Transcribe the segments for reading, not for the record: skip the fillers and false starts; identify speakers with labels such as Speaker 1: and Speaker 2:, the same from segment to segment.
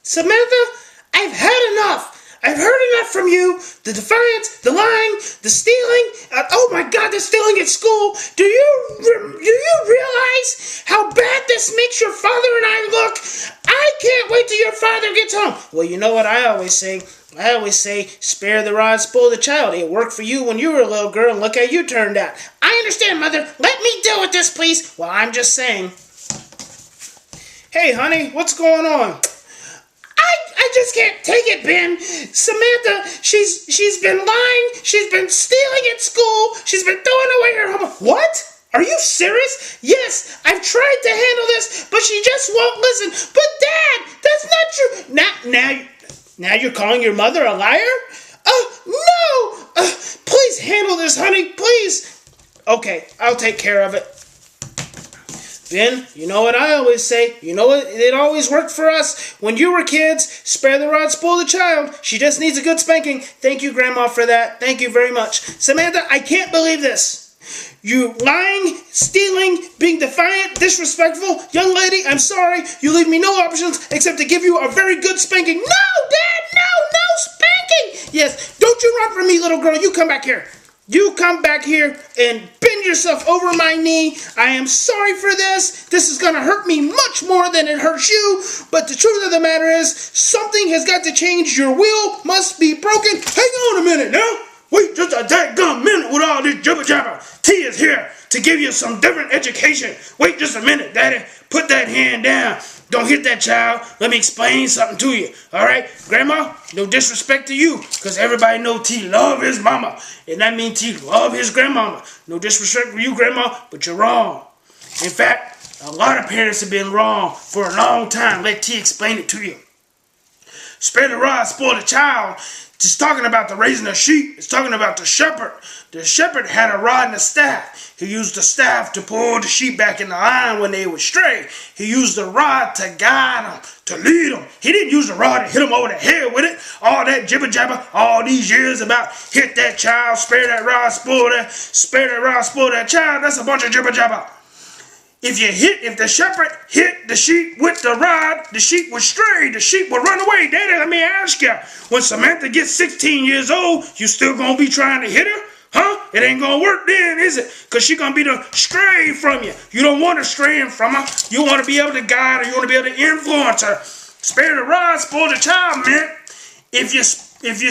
Speaker 1: Samantha, I've had enough. I've heard enough from you. The defiance, the lying, the stealing. Oh my God, the stealing at school. Do you realize how bad this makes your father and I look? I can't wait till your father gets home. Well, you know what I always say? I always say, spare the rod, spoil the child. It worked for you when you were a little girl, and look how you turned out. I understand, Mother. Let me deal with this, please. Well, I'm just saying. Hey, honey, what's going on? I just can't take it, Ben. Samantha, she's been lying. She's been stealing at school. She's been throwing away her homework. What? Are you serious? Yes, I've tried to handle this, but she just won't listen. But Dad, that's not true. Now you're calling your mother a liar? No! Please handle this, honey, please. Okay, I'll take care of it. Ben, you know what I always say? You know what? It always worked for us. When you were kids, spare the rod, spoil the child. She just needs a good spanking. Thank you, Grandma, for that. Thank you very much. Samantha, I can't believe this. You lying, stealing, being defiant, disrespectful. Young lady, I'm sorry. You leave me no options except to give you a very good spanking. No, Dad, no spanking. Yes, don't you run from me, little girl. You come back here. You come back here and bend yourself over my knee. I am sorry for this. This is going to hurt me much more than it hurts you. But the truth of the matter is, something has got to change. Your will must be broken. Hang on a minute now. Wait just a dadgum minute with all this jibber jabber. T is here to give you some different education. Wait just a minute, Daddy. Put that hand down. Don't hit that child. Let me explain something to you. All right? Grandma, no disrespect to you, because everybody know T love his mama. And that means T love his grandmama. No disrespect for you, Grandma, but you're wrong. In fact, a lot of parents have been wrong for a long time. Let T explain it to you. Spare the rod, spoil the child. It's talking about the raising of sheep. It's talking about the shepherd. The shepherd had a rod and a staff. He used the staff to pull the sheep back in the line when they would stray. He used the rod to guide them, to lead them. He didn't use the rod to hit them over the head with it. All that jibber jabber, all these years about hit that child, spare that rod, spoil that child. That's a bunch of jibber jabber. If the shepherd hit the sheep with the rod, the sheep would stray, the sheep would run away. Daddy, let me ask you, when Samantha gets 16 years old, you still gonna be trying to hit her? Huh? It ain't gonna work then, is it? Because she gonna be the stray from you. You don't want her straying from her. You want to be able to guide her. You want to be able to influence her. Spare the rod, spoil the child, man. If you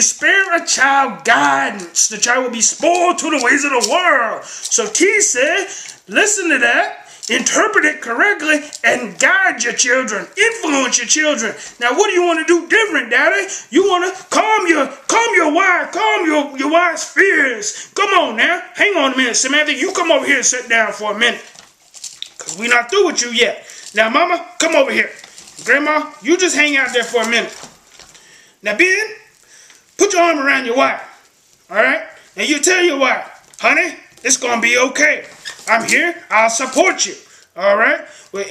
Speaker 1: spare a child guidance, the child will be spoiled to the ways of the world. So T said, listen to that. Interpret it correctly and guide your children. Influence your children. Now, what do you want to do different, Daddy? You want to calm your wife's fears. Come on now. Hang on a minute, Samantha. You come over here and sit down for a minute, because we're not through with you yet. Now, Mama, come over here. Grandma, you just hang out there for a minute. Now, Ben, put your arm around your wife. All right? And you tell your wife, honey, it's going to be okay. I'm here. I'll support you. All right? Well,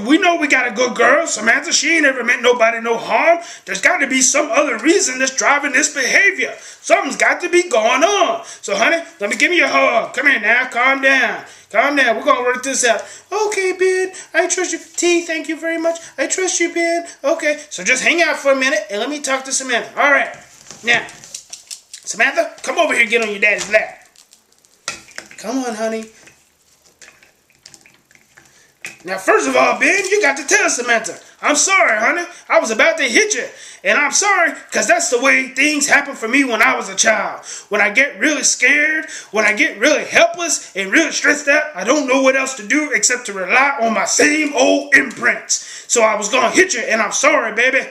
Speaker 1: we know we got a good girl. Samantha, she ain't ever meant nobody no harm. There's got to be some other reason that's driving this behavior. Something's got to be going on. So, honey, let me give you a hug. Come here now. Calm down. Calm down. We're going to work this out. Okay, Ben. I trust you. T, thank you very much. I trust you, Ben. Okay. So just hang out for a minute and let me talk to Samantha. All right. Now, Samantha, come over here and get on your daddy's lap. Come on, honey. Now, first of all, Ben, you got to tell Samantha, I'm sorry, honey. I was about to hit you. And I'm sorry, because that's the way things happen for me when I was a child. When I get really scared, when I get really helpless and really stressed out, I don't know what else to do except to rely on my same old imprints. So I was going to hit you, and I'm sorry, baby.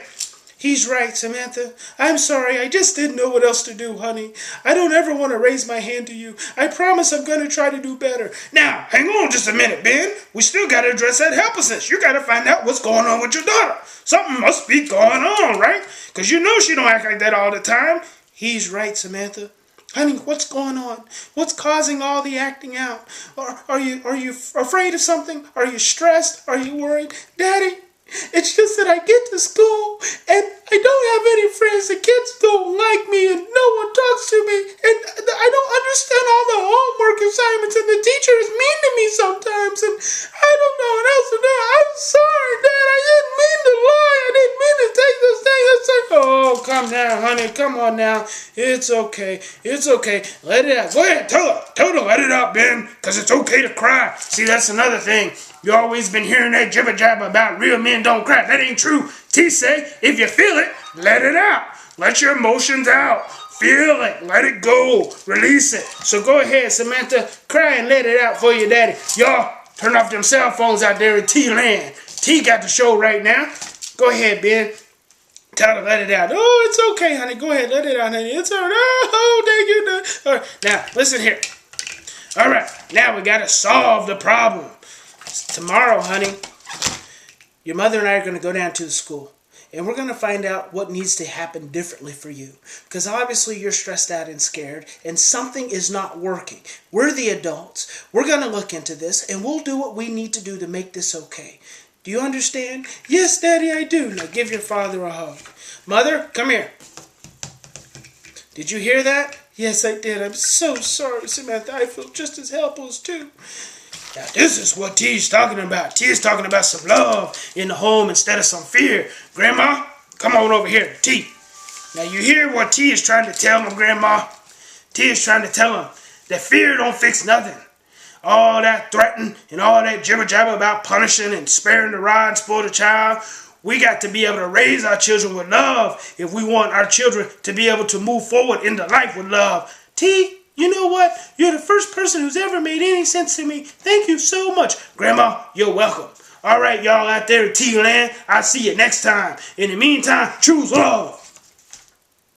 Speaker 1: He's right, Samantha. I'm sorry. I just didn't know what else to do, honey. I don't ever want to raise my hand to you. I promise I'm going to try to do better. Now, hang on just a minute, Ben. We still got to address that helplessness. You got to find out what's going on with your daughter. Something must be going on, right? Because you know she don't act like that all the time. He's right, Samantha. Honey, what's going on? What's causing all the acting out? Are you afraid of something? Are you stressed? Are you worried? Daddy, it's just that I get to school and I don't have any friends. The kids don't like me and no one talks to me. And I don't understand all the homework assignments and the teacher is mean to me sometimes. And I don't know what else to do. I'm sorry, Dad. I didn't mean to lie. I didn't mean to take this calm down, honey. Come on now. It's okay. It's okay. Let it out. Go ahead. Tell her. Tell her to let it out, Ben. Because it's okay to cry. See, that's another thing. You always been hearing that jibber jabber about real men don't cry. That ain't true. T say, if you feel it, let it out. Let your emotions out. Feel it. Let it go. Release it. So go ahead, Samantha. Cry and let it out for your daddy. Y'all, turn off them cell phones out there in T-land. T got the show right now. Go ahead, Ben. Tell her to let it out. Oh, it's okay, honey. Go ahead. Let it out, honey. It's all right. Oh, thank you. All right. Now, listen here. All right. Now we got to solve the problem. Tomorrow, honey, your mother and I are going to go down to the school. And we're going to find out what needs to happen differently for you. Because obviously you're stressed out and scared. And something is not working. We're the adults. We're going to look into this. And we'll do what we need to do to make this okay. Do you understand? Yes, Daddy, I do. Now give your father a hug. Mother, come here. Did you hear that? Yes, I did. I'm so sorry, Samantha. I feel just as helpless, too. Now, this is what T's talking about. T is talking about some love in the home instead of some fear. Grandma, come on over here. T. Now, you hear what T is trying to tell him, Grandma? T is trying to tell him that fear don't fix nothing. All that threatening and all that jibber-jabber about punishing and sparing the rod and spoil the child. We got to be able to raise our children with love if we want our children to be able to move forward into life with love. T, you know what? You're the first person who's ever made any sense to me. Thank you so much. Grandma, you're welcome. All right, y'all out there in T-Land, I'll see you next time. In the meantime, choose love.